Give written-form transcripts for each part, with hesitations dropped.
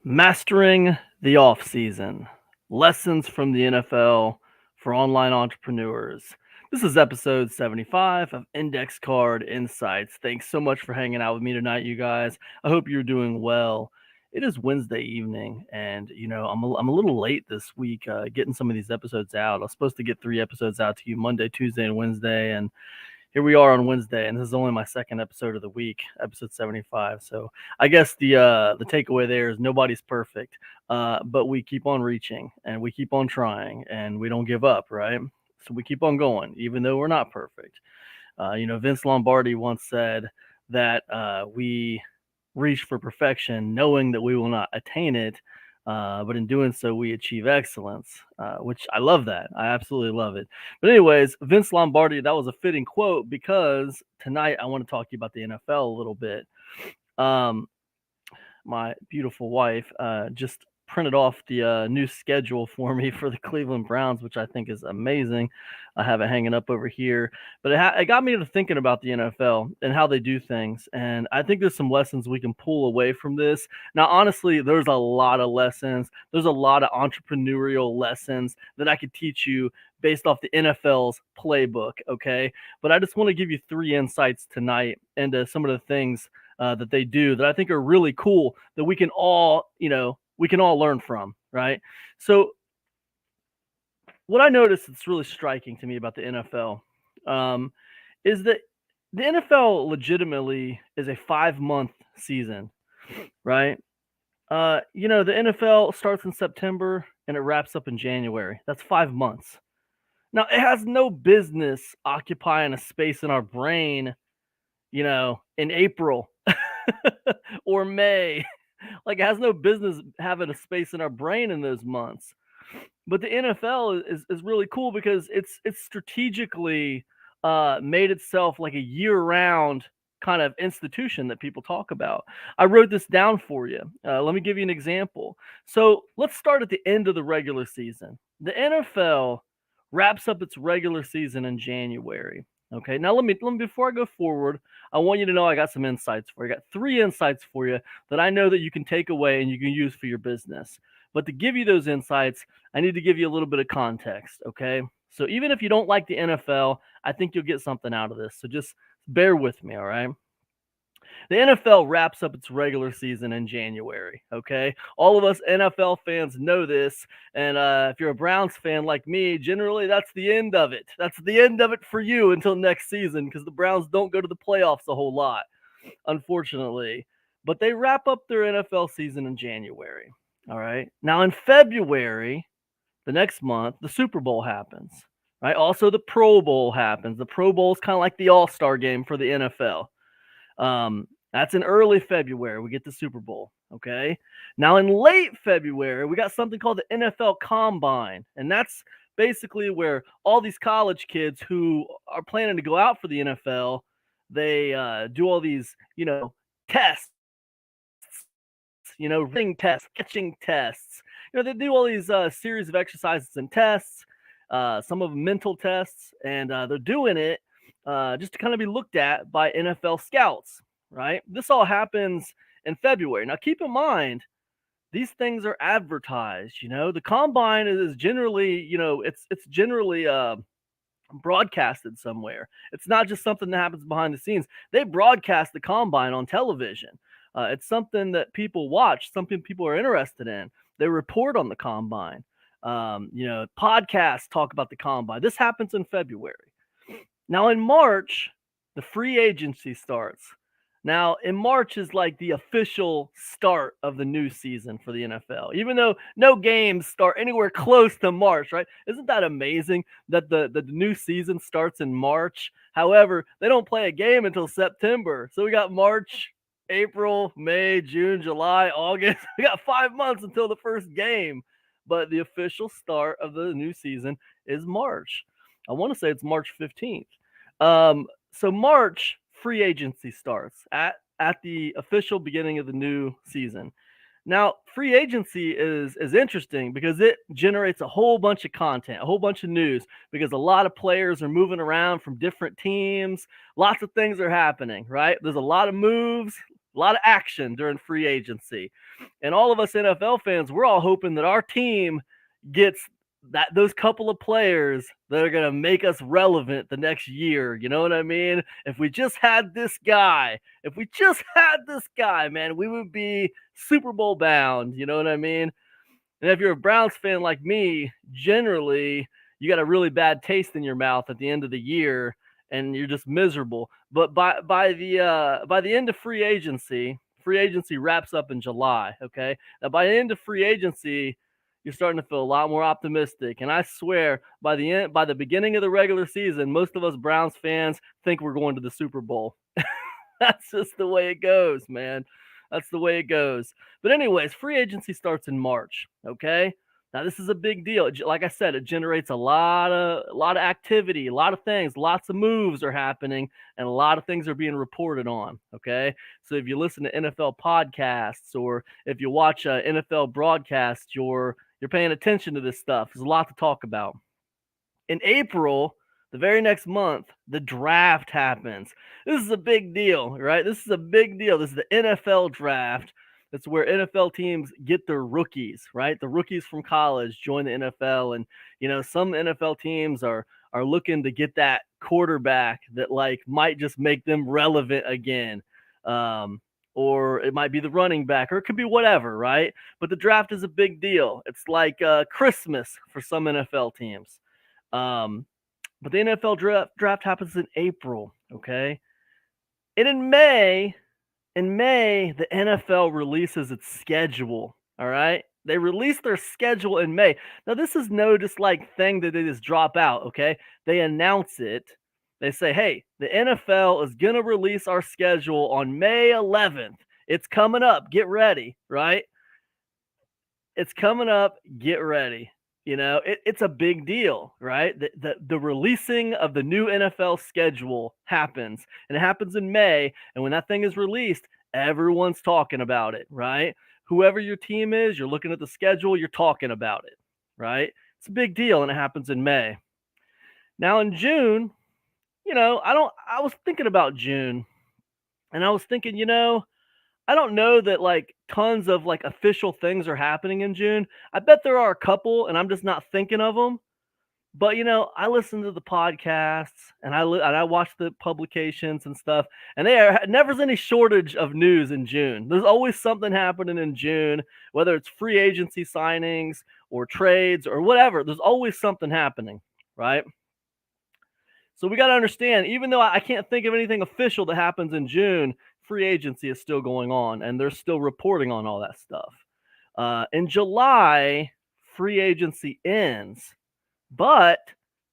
Mastering the Offseason Lessons from the NFL for Online Entrepreneurs. This is episode 75 of Index Card Insights. Thanks so much for hanging out with me tonight, you guys. I hope you're doing well. It is Wednesday evening, and I'm a little late this week getting some of these episodes out. I was supposed to get 3 episodes out to you Monday, Tuesday, and Wednesday, and here we are on Wednesday, and this is only my second episode of the week, episode 75. So I guess the takeaway there is nobody's perfect, but we keep on reaching and we keep on trying and we don't give up, right? So we keep on going, even though we're not perfect. Vince Lombardi once said that we reach for perfection, knowing that we will not attain it. But in doing so, we achieve excellence, which I love that. I absolutely love it. But anyways, Vince Lombardi, that was a fitting quote because tonight I want to talk to you about the NFL a little bit. My beautiful wife just printed off the new schedule for me for the Cleveland Browns, which I think is amazing. I have it hanging up over here, but it got me to thinking about the NFL and how they do things. And I think there's some lessons we can pull away from this. Now, honestly, there's a lot of lessons. There's a lot of entrepreneurial lessons that I could teach you based off the NFL's playbook. Okay. But I just want to give you 3 insights tonight into some of the things that they do that I think are really cool that we can all learn from, right? So what I noticed that's really striking to me about the NFL is that the NFL legitimately is a 5-month season, right? The NFL starts in September and it wraps up in January. That's 5 months. Now, it has no business occupying a space in our brain, in April or May. Like, it has no business having a space in our brain in those months. But the NFL is really cool because it's strategically made itself like a year-round kind of institution that people talk about. I wrote this down for you. Let me give you an example. So let's start at the end of the regular season. The NFL wraps up its regular season in January. Okay, now let me before I go forward, I want you to know I got some insights for you. I got 3 insights for you that I know that you can take away and you can use for your business. But to give you those insights, I need to give you a little bit of context, okay? So even if you don't like the NFL, I think you'll get something out of this. So just bear with me, all right? The NFL wraps up its regular season in January, okay? All of us NFL fans know this, and if you're a Browns fan like me, generally that's the end of it. That's the end of it for you until next season because the Browns don't go to the playoffs a whole lot, unfortunately. But they wrap up their NFL season in January, all right? Now in February, the next month, the Super Bowl happens, right? Also, the Pro Bowl happens. The Pro Bowl is kind of like the All-Star game for the NFL. That's in early February. We get the Super Bowl. Okay. Now in late February, we got something called the NFL Combine. And that's basically where all these college kids who are planning to go out for the NFL, they do all these, tests, running tests, catching tests. They do all these series of exercises and tests, some of them mental tests, and they're doing it just to kind of be looked at by NFL scouts, right? This all happens in February. Now, keep in mind, these things are advertised. The combine is generally, it's generally broadcasted somewhere. It's not just something that happens behind the scenes. They broadcast the combine on television. It's something that people watch, something people are interested in. They report on the combine. Podcasts talk about the combine. This happens in February. Now in March, the free agency starts. Now in March is like the official start of the new season for the NFL, even though no games start anywhere close to March, right? Isn't that amazing that the new season starts in March? However, they don't play a game until September. So we got March, April, May, June, July, August. We got 5 months until the first game. But the official start of the new season is March. I want to say it's March 15th. So March, free agency starts at the official beginning of the new season. Now, free agency is interesting because it generates a whole bunch of content, a whole bunch of news, because a lot of players are moving around from different teams. Lots of things are happening, right? There's a lot of moves, a lot of action during free agency. And all of us NFL fans, we're all hoping that our team gets those couple of players that are going to make us relevant the next year. You know what I mean? If we just had this guy, man, we would be Super Bowl bound. You know what I mean? And if you're a Browns fan like me, generally you got a really bad taste in your mouth at the end of the year and you're just miserable. But by the end of free agency wraps up in July, okay? Now by the end of free agency, you're starting to feel a lot more optimistic. And I swear, by the beginning of the regular season, most of us Browns fans think we're going to the Super Bowl. That's just the way it goes, man. That's the way it goes. But anyways, free agency starts in March, okay? Now this is a big deal. Like I said, it generates a lot of activity, a lot of things, lots of moves are happening, and a lot of things are being reported on, okay? So if you listen to NFL podcasts or if you watch NFL broadcasts, you're paying attention to this stuff. There's a lot to talk about. In April, the very next month, the draft happens. This is a big deal, right? This is a big deal. This is the NFL draft. That's where NFL teams get their rookies, right? The rookies from college join the NFL. And, some NFL teams are looking to get that quarterback that might just make them relevant again. Or it might be the running back, or it could be whatever, right? But the draft is a big deal. It's like Christmas for some NFL teams. But the NFL draft happens in April, okay? And in May, the NFL releases its schedule, all right? They release their schedule in May. Now, this is no just thing that they just drop out, okay? They announce it. They say, hey, the NFL is going to release our schedule on May 11th. It's coming up. Get ready, right? It's coming up. Get ready. It's a big deal, right? The releasing of the new NFL schedule happens, and it happens in May. And when that thing is released, everyone's talking about it, right? Whoever your team is, you're looking at the schedule, you're talking about it, right? It's a big deal, and it happens in May. Now in June, I was thinking about June, and I was thinking, I don't know that tons of official things are happening in June. I bet there are a couple, and I'm just not thinking of them. But I listen to the podcasts and I watch the publications and stuff, and never's any shortage of news in June. There's always something happening in June, whether it's free agency signings or trades or whatever. There's always something happening, right? So we got to understand, even though I can't think of anything official that happens in June, free agency is still going on, and they're still reporting on all that stuff. In July, free agency ends, but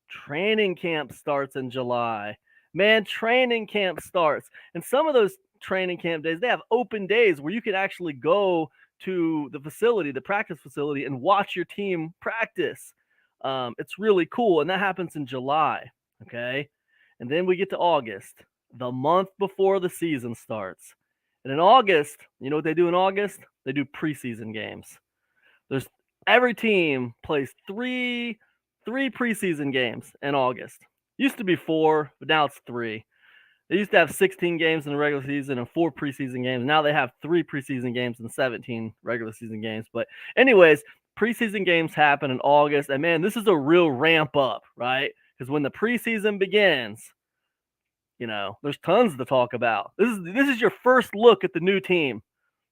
training camp starts in July. Man, training camp starts. And some of those training camp days, they have open days where you can actually go to the facility, the practice facility, and watch your team practice. It's really cool, and that happens in July. Okay. And then we get to August, the month before the season starts. And in August, you know what they do in August? They do preseason games. Every team plays three preseason games in August. Used to be 4, but now it's 3. They used to have 16 games in the regular season and 4 preseason games. Now they have 3 preseason games and 17 regular season games. But anyways, preseason games happen in August. And man, this is a real ramp up, right? Because when the preseason begins, there's tons to talk about. This is your first look at the new team.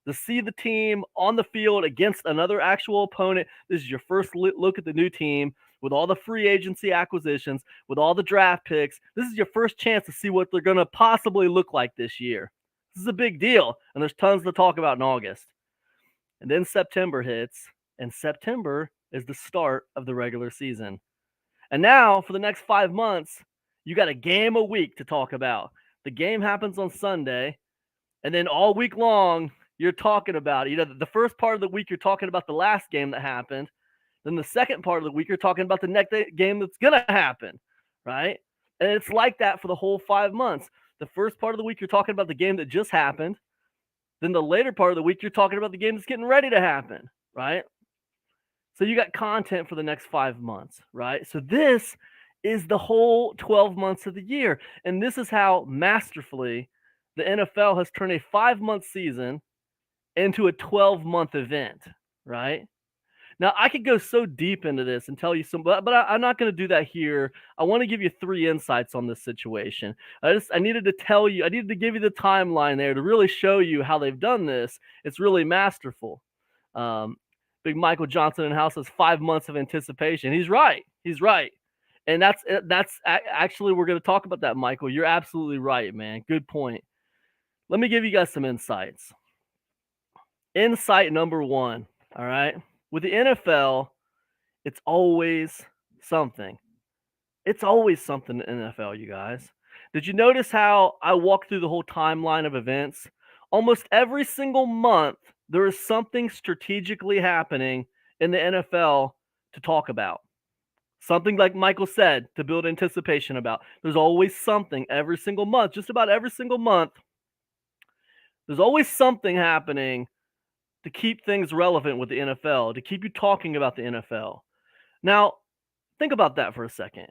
To see the team on the field against another actual opponent. This is your first look at the new team with all the free agency acquisitions, with all the draft picks. This is your first chance to see what they're going to possibly look like this year. This is a big deal, and there's tons to talk about in August. And then September hits, and September is the start of the regular season. And now, for the next 5 months, you got a game a week to talk about. The game happens on Sunday, and then all week long, you're talking about it. The first part of the week, you're talking about the last game that happened. Then the second part of the week, you're talking about the next game that's going to happen, right? And it's like that for the whole 5 months. The first part of the week, you're talking about the game that just happened. Then the later part of the week, you're talking about the game that's getting ready to happen, right? So you got content for the next 5 months, right? So this is the whole 12 months of the year. And this is how masterfully the NFL has turned a 5-month season into a 12-month event, right? Now, I could go so deep into this and tell you some, but I'm not going to do that here. I want to give you 3 insights on this situation. I needed to tell you, I needed to give you the timeline there to really show you how they've done this. It's really masterful. Um, Big Michael Johnson in house has 5 months of anticipation. He's right. He's right. And actually, we're going to talk about that, Michael. You're absolutely right, man. Good point. Let me give you guys some insights. Insight number 1, all right? With the NFL, it's always something. It's always something in the NFL, you guys. Did you notice how I walked through the whole timeline of events? Almost every single month, there is something strategically happening in the NFL to talk about. Something like Michael said, to build anticipation about. There's always something every single month, just about every single month. There's always something happening to keep things relevant with the NFL, to keep you talking about the NFL. Now, think about that for a second.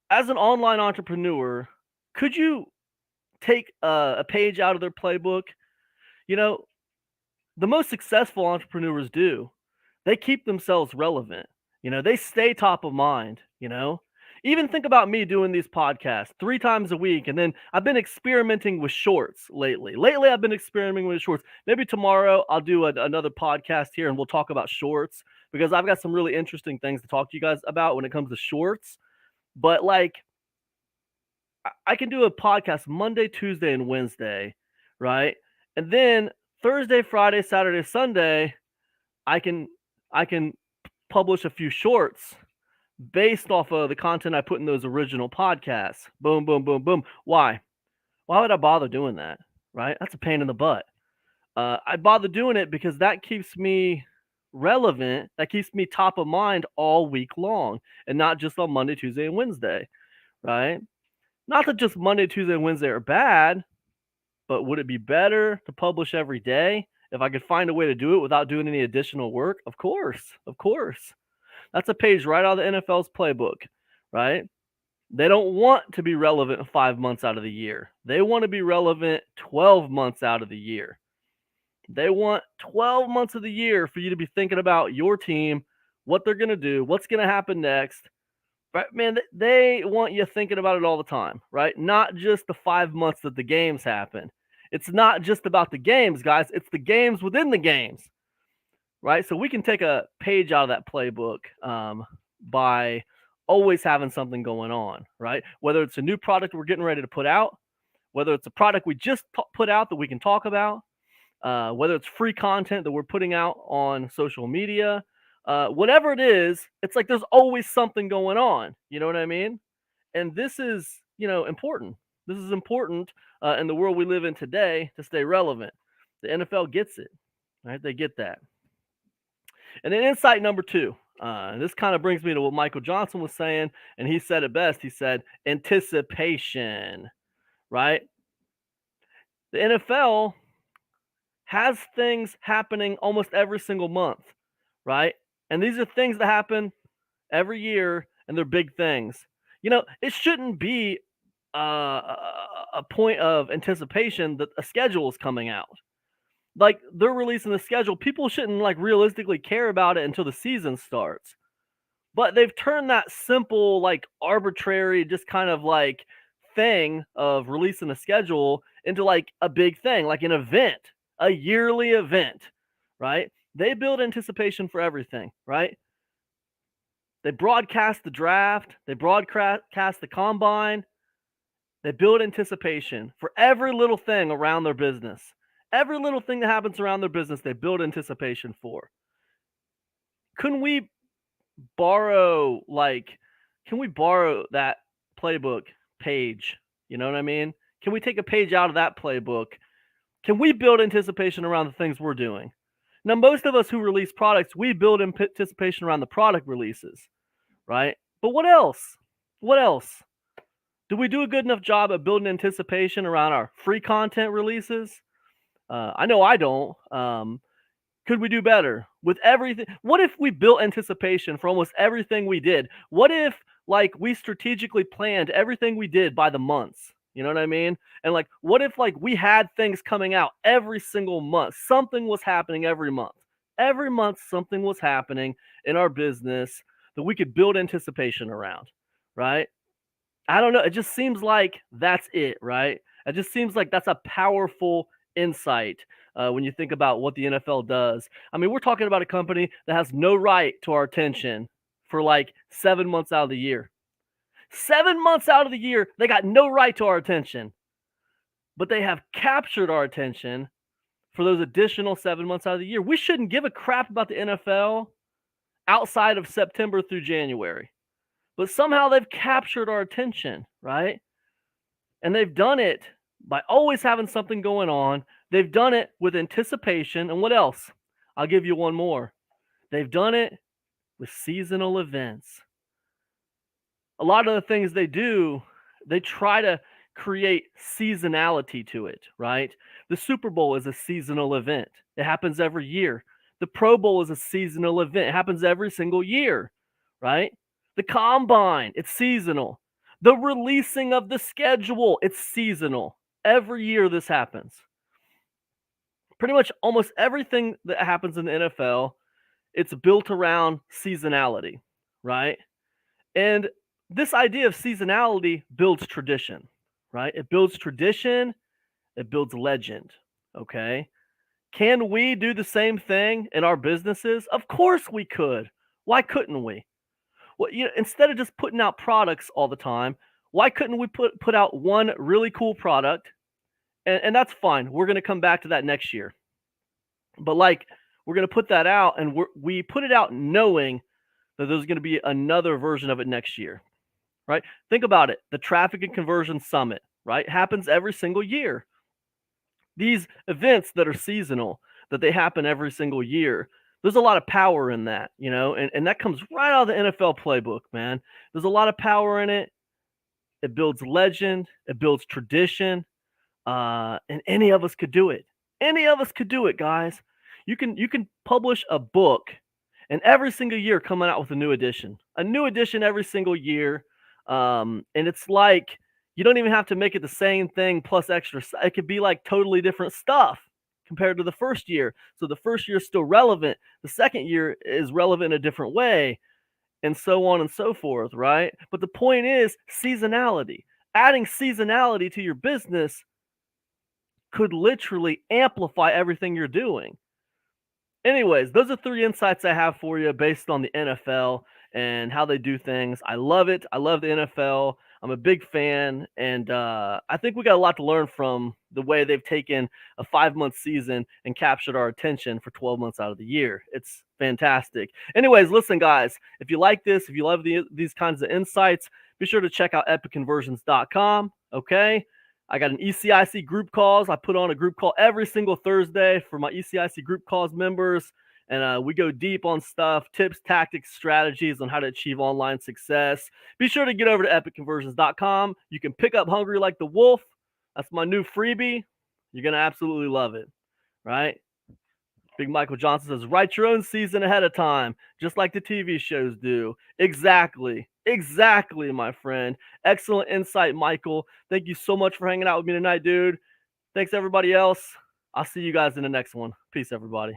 As an online entrepreneur, could you take a page out of their playbook? The most successful entrepreneurs do. They keep themselves relevant. They stay top of mind. Even think about me doing these podcasts 3 times a week, and then I've been experimenting with shorts lately. I've been experimenting with shorts. Maybe tomorrow I'll do another podcast here, and we'll talk about shorts, because I've got some really interesting things to talk to you guys about when it comes to shorts. But I can do a podcast Monday, Tuesday, and Wednesday, right? And then Thursday, Friday, Saturday, Sunday, I can publish a few shorts based off of the content I put in those original podcasts. Boom, boom, boom, boom. Why? Why would I bother doing that? Right? That's a pain in the butt. I bother doing it because that keeps me relevant. That keeps me top of mind all week long, and not just on Monday, Tuesday, and Wednesday. Right? Not that just Monday, Tuesday, and Wednesday are bad, but would it be better to publish every day if I could find a way to do it without doing any additional work? Of course. Of course. That's a page right out of the NFL's playbook, right? They don't want to be relevant 5 months out of the year. They want to be relevant 12 months out of the year. They want 12 months of the year for you to be thinking about your team, what they're going to do, what's going to happen next. Right, man, they want you thinking about it all the time, right? Not just the 5 months that the games happen. It's not just about the games, guys. It's the games within the games. Right? So we can take a page out of that playbook by always having something going on, right? Whether it's a new product we're getting ready to put out, whether it's a product we just put out that we can talk about, whether it's free content that we're putting out on social media, whatever it is, it's like there's always something going on. You know what I mean? And this is, important. This is important in the world we live in today to stay relevant. The NFL gets it, right? They get that. And then insight number 2, and this kind of brings me to what Michael Johnson was saying, and he said it best. He said, anticipation, right? The NFL has things happening almost every single month, right? And these are things that happen every year, and they're big things. It shouldn't be a point of anticipation that a schedule is coming out. Like, they're releasing the schedule. People shouldn't realistically care about it until the season starts. But they've turned that simple, arbitrary, just kind of thing of releasing a schedule into a big thing, like an event, a yearly event, right? They build anticipation for everything, right? They broadcast the draft, they broadcast the combine, they build anticipation for every little thing around their business. Every little thing that happens around their business, they build anticipation for. Couldn't we borrow that playbook page? You know what I mean? Can we take a page out of that playbook? Can we build anticipation around the things we're doing? Now, most of us who release products, we build anticipation around the product releases, right? But what else? What else? Do we do a good enough job of building anticipation around our free content releases? I know I don't. Could we do better with everything? What if we built anticipation for almost everything we did? What if we strategically planned everything we did by the months? You know what I mean? And like, what if like we had things coming out every single month? Something was happening every month. Every month, something was happening in our business that we could build anticipation around, right? I don't know. It just seems like that's it, right? It just seems like that's a powerful insight when you think about what the NFL does. I mean, we're talking about a company that has no right to our attention for like 7 months out of the year. 7 months out of the year, they got no right to our attention, but they have captured our attention for those additional 7 months out of the year. We shouldn't give a crap about the NFL outside of September through January, but somehow they've captured our attention, right? And they've done it by always having something going on. They've done it with anticipation. And what else? I'll give you one more. They've done it with seasonal events. A lot of the things they do, they try to create seasonality to it, right? The Super Bowl is a seasonal event. It happens every year. The Pro Bowl is a seasonal event. It happens every single year, right? The Combine, it's seasonal. The releasing of the schedule, it's seasonal. Every year this happens. Pretty much almost everything that happens in the NFL, it's built around seasonality, right? And this idea of seasonality builds tradition, right? It builds tradition, it builds legend, okay? Can we do the same thing in our businesses? Of course we could. Why couldn't we? Well, instead of just putting out products all the time, why couldn't we put out one really cool product? And that's fine. We're going to come back to that next year. But like, we're going to put that out, and we put it out knowing that there's going to be another version of it next year, right? Think about it. The Traffic and Conversion Summit, right, happens every single year. These events that are seasonal, that they happen every single year, there's a lot of power in that, and that comes right out of the NFL playbook, man. There's a lot of power in it. It builds legend. It builds tradition. And any of us could do it. Any of us could do it, guys. You can publish a book, and every single year coming out with a new edition every single year. And it's like you don't even have to make it the same thing plus extra. It could be like totally different stuff compared to the first year. So the first year is still relevant. The second year is relevant in a different way, and so on and so forth, right? But the point is seasonality. Adding seasonality to your business could literally amplify everything you're doing. Anyways, those are 3 insights I have for you based on the NFL and how they do things. I love it. I love the NFL. I'm a big fan, and I think we got a lot to learn from the way they've taken a 5-month season and captured our attention for 12 months out of the year. It's fantastic. Anyways, listen, guys, if you like this, if you love these kinds of insights, be sure to check out epicconversions.com, okay? I got an ECIC group calls. I put on a group call every single Thursday for my ECIC group calls members. And we go deep on stuff, tips, tactics, strategies on how to achieve online success. Be sure to get over to epicconversions.com. You can pick up Hungry Like the Wolf. That's my new freebie. You're going to absolutely love it, right? Big Michael Johnson says, write your own season ahead of time, just like the TV shows do. Exactly, my friend. Excellent insight, Michael. Thank you so much for hanging out with me tonight, dude. Thanks, everybody else. I'll see you guys in the next one. Peace, everybody.